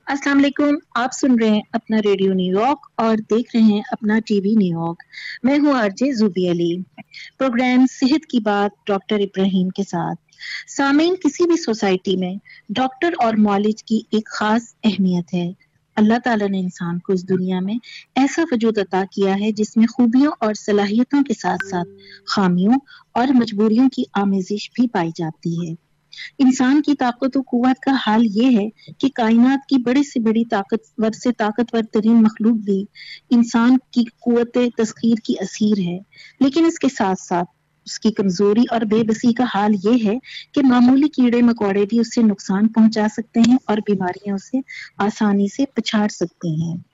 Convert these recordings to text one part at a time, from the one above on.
अस्सलाम वालेकुम। आप सुन रहे हैं अपना रेडियो न्यूयॉर्क और देख रहे हैं अपना टीवी न्यूयॉर्क। मैं हूं आरजे जुबी अली। प्रोग्राम सेहत की बात डॉक्टर इब्राहिम के साथ। सामीन, किसी भी सोसाइटी में डॉक्टर और मौलिज की एक खास अहमियत है। अल्लाह ताला ने इंसान को इस दुनिया में ऐसा वजूद अता किया है जिसमें खूबियों और सलाहियतों के साथ साथ खामियों और मजबूरियों की आमेजिश भी पाई जाती है। इंसान की ताकत और कुव्वत का हाल ये है कि कायनात की बड़ी से बड़ी ताकतवर तरीन मखलूक भी इंसान की कुव्वत तस्खीर की असीर है, लेकिन इसके साथ साथ उसकी कमजोरी और बेबसी का हाल ये है कि मामूली कीड़े मकोड़े भी उससे नुकसान पहुंचा सकते हैं और बीमारियां उसे आसानी से पछाड़ सकती हैं।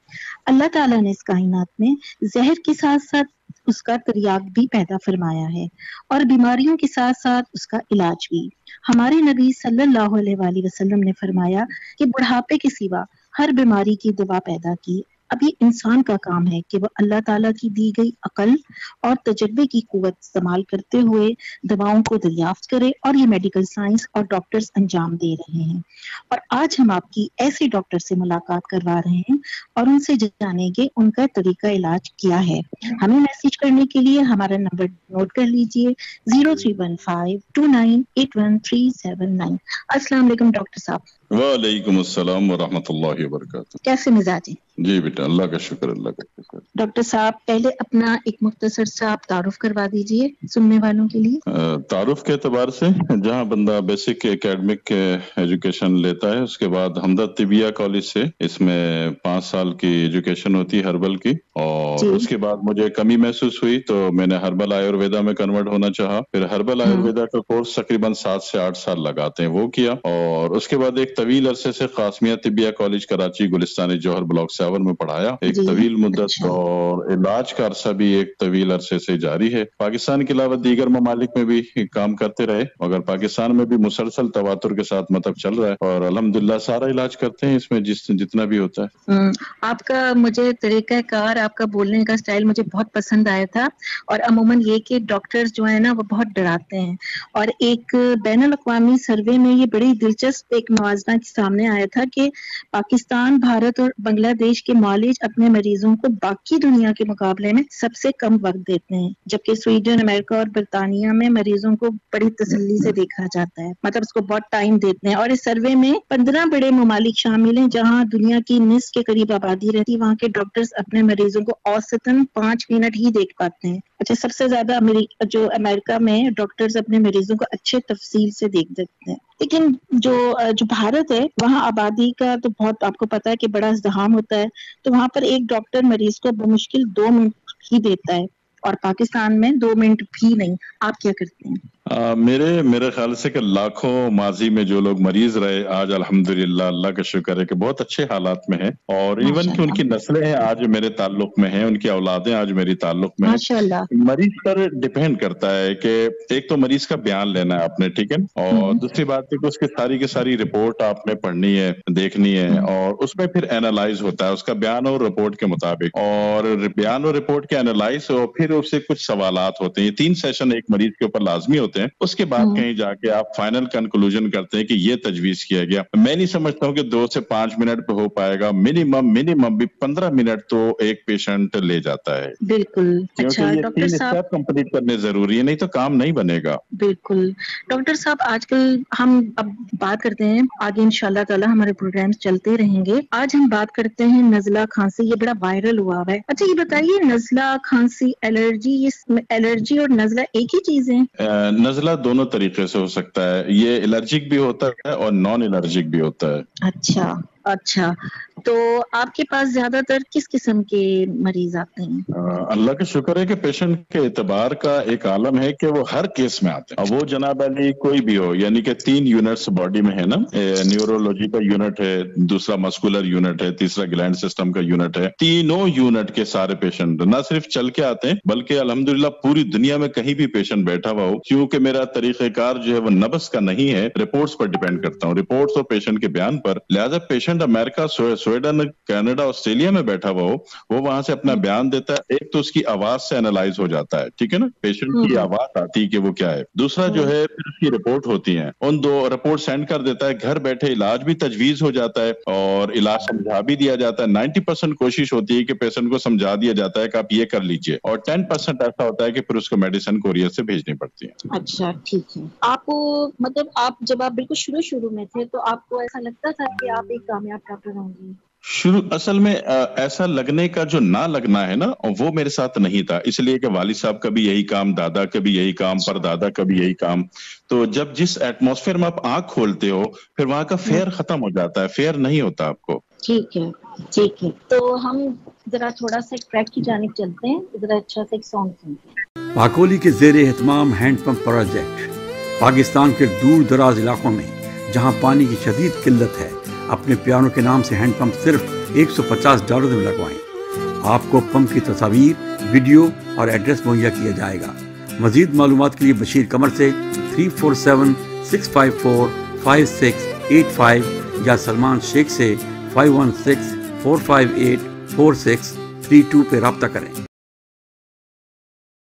अल्लाह ताला ने इस कायनात में जहर के साथ साथ उसका तरियाक भी पैदा फरमाया है और बीमारियों के साथ साथ उसका इलाज भी। हमारे नबी सल्लल्लाहु अलैहि वसल्लम ने फरमाया कि बुढ़ापे के सिवा हर बीमारी की दवा पैदा की। अब ये इंसान का काम है कि वह अल्लाह ताला की दी गई अकल और तजर्बे की कुव्वत इस्तेमाल करते हुए दवाओं को दरियाफ्त करे और ये मेडिकल साइंस और डॉक्टर्स अंजाम दे रहे हैं। और आज हम आपकी ऐसे डॉक्टर से मुलाकात करवा रहे हैं और उनसे जानेंगे उनका तरीका इलाज क्या है। हमें मैसेज करने के लिए हमारा नंबर नोट कर लीजिए 0315298137 अस्सलाम वालेकुम डॉक्टर साहब। वालेकुम अस्सलाम व रहमतुल्लाहि व बरकातुहू। कैसे मिजाज हैं? जी बेटा, अल्लाह का शुक्र, अल्लाह का शुक्र। डॉक्टर साहब, पहले अपना एक मुख्तसर सा आप तारुफ करवा दीजिए सुनने वालों के लिए। तारुफ के एतबार से जहाँ बंदा बेसिक एकेडमिक एजुकेशन लेता है, उसके बाद हमदर्द तिबिया कॉलेज से इसमें 5 साल की एजुकेशन होती है हर्बल की, और उसके बाद मुझे कमी महसूस हुई तो मैंने हर्बल आयुर्वेदा में कन्वर्ट होना चाहा। फिर हर्बल आयुर्वेदा का कोर्स तकरीबन 7 से 8 साल लगाते हैं, वो किया। और उसके बाद एक तवील अरसे से कासमिया तिबिया कॉलेज कराची गुलिस्तान जौहर ब्लॉक 7 में पढ़ाया एक तवील मुद्दत। और इलाज का अरसा भी एक तवील अरसे से जारी है। पाकिस्तान के अलावा दीगर ममालिक में भी काम करते रहे, मगर पाकिस्तान में भी मुसलसल तवातुर के साथ मतलब चल रहा है और अल्हम्दुलिल्लाह सारा इलाज करते हैं इसमें जितना भी होता है। आपका मुझे तरीकाकार, आपका बोलने का स्टाइल मुझे बहुत पसंद आया था। और अमूमन ये कि डॉक्टर्स जो है ना वो बहुत डराते हैं, और एक बैनुल अक़वामी सर्वे में ये बड़ी दिलचस्प एक मवाजना के सामने आया था कि पाकिस्तान, भारत और बांग्लादेश के मौलिज अपने मरीजों को बाकी दुनिया के मुकाबले में सबसे कम वक्त देते हैं, जबकि स्वीडन, अमेरिका और बर्तानिया में मरीजों को बड़ी तसल्ली से देखा जाता है, मतलब उसको बहुत टाइम देते हैं। और इस सर्वे में 15 बड़े ममालिक शामिल हैं जहां दुनिया की निस्फ के करीब आबादी रहती है। वहां के डॉक्टर्स अपने मरीजों को औसतन 5 मिनट ही देख पाते हैं। अच्छा, सबसे ज्यादा अमेरिका में डॉक्टर्स अपने मरीजों को अच्छे तफसील से देख देते हैं। लेकिन जो भारत है वहाँ आबादी का तो बहुत आपको पता है कि बड़ा इज़्दिहाम होता है, तो वहाँ पर एक डॉक्टर मरीज को बमुश्किल 2 मिनट ही देता है, और पाकिस्तान में 2 मिनट भी नहीं। आप क्या करते हैं? मेरे ख्याल से कि लाखों माजी में जो लोग मरीज रहे, आज अल्हम्दुलिल्लाह अल्लाह का शुक्र है कि बहुत अच्छे हालात में हैं, और इवन कि उनकी नस्लें हैं आज मेरे ताल्लुक में हैं, उनकी औलादें आज मेरी ताल्लुक में हैं। मरीज पर डिपेंड करता है कि एक तो मरीज का बयान लेना है आपने, ठीक है, और दूसरी बात है कि उसकी सारी की सारी रिपोर्ट आपने पढ़नी है, देखनी है, और उसमें फिर एनालाइज होता है उसका बयान और रिपोर्ट के मुताबिक, और बयान और रिपोर्ट के एनालाइज और फिर उससे कुछ सवालात होते हैं। 3 सेशन एक मरीज के ऊपर लाजमी होते हैं। उसके बाद कहीं जाके आप फाइनल कंक्लूजन करते हैं कि ये तजवीज किया गया। मैं नहीं समझता हूँ कि 2 से 5 मिनट पे हो पाएगा। मिनिमम भी 15 मिनट तो एक पेशेंट ले जाता है। बिल्कुल। क्योंकि ये 3 स्टेप कंप्लीट करने जरूरी है, नहीं तो काम नहीं बनेगा। बिल्कुल। डॉक्टर साहब, आजकल हम अब बात करते हैं, आगे इंशाल्लाह ताला हमारे प्रोग्राम्स चलते रहेंगे। आज हम बात करते हैं नज़ला खांसी, ये बड़ा वायरल हुआ है। अच्छा, ये बताइए, नज़ला खांसी, एलर्जी और नज़ला एक ही चीज है? नज़ला दोनों तरीके से हो सकता है, ये एलर्जिक भी होता है और नॉन एलर्जिक भी होता है। अच्छा, तो आपके पास ज्यादातर किस किस्म के मरीज आते हैं? अल्लाह का शुक्र है कि पेशेंट के एतबार का एक आलम है कि वो हर केस में आते हैं। अब वो जनाब अली कोई भी हो, यानी कि 3 यूनिट्स बॉडी में है ना, न्यूरोलॉजी का यूनिट है, दूसरा मस्कुलर यूनिट है, तीसरा ग्लैंड सिस्टम का यूनिट है। तीनों यूनिट के सारे पेशेंट न सिर्फ चल के आते हैं, बल्कि अल्हम्दुलिल्लाह पूरी दुनिया में कहीं भी पेशेंट बैठा हुआ हो, क्योंकि मेरा तरीक़ेकार जो है वो नब्ज़ का नहीं है, रिपोर्ट्स पर डिपेंड करता हूँ, रिपोर्ट्स और पेशेंट के बयान पर। लिहाजा patient America, Sweden, Canada, Australia में बैठा हुआ हो, वो वहां से अपना बयान देता है। एक तो उसकी आवाज से एनालाइज हो जाता है, ठीक है ना, पेशेंट की आवाज आती है कि वो क्या है। दूसरा जो है फिर उसकी रिपोर्ट होती है, उन 2 रिपोर्ट सेंड कर देता है। घर बैठे इलाज भी तजवीज हो जाता है और इलाज समझा भी दिया जाता है। 90% कोशिश होती है कि पेशेंट को समझा दिया जाता है कि आप ये कर लीजिए, और 10% ऐसा होता है कि फिर उसको मेडिसिन कोरियर से भेजनी पड़ती है। अच्छा, ठीक है। आपको मतलब आप जब आप बिल्कुल शुरू में थे तो आपको ऐसा लगता था कि आप एक कामयाब डॉक्टर होंगे? असल में ऐसा लगने का जो ना लगना है ना, वो मेरे साथ नहीं था, इसलिए कि वालिद साहब का भी यही काम, दादा का भी यही काम, परदादा का भी यही काम। तो जब जिस एटमॉस्फेयर में आप आंख खोलते हो, फिर वहां का फेयर खत्म हो जाता है, फेयर नहीं होता आपको। ठीक है, ठीक है। तो हम जरा थोड़ा सा ट्रैक की जानिब चलते हैं, जरा अच्छा से एक सॉन्ग सुनते हैं। पाकोली के ज़ेरे एहतमाम हैंडपंप प्रोजेक्ट पाकिस्तान के दूर दराज इलाकों में जहां पानी की शदीद किल्लत है, अपने प्यारों के नाम से हैंडपंप सिर्फ $150 में लगवाएं। आपको पंप की तस्वीर, वीडियो और एड्रेस मुहैया किया जाएगा। मजीद मालूमात के लिए बशीर कमर से 347-654-5685 या सलमान शेख से 516-458-4632 पे रब्ता करें।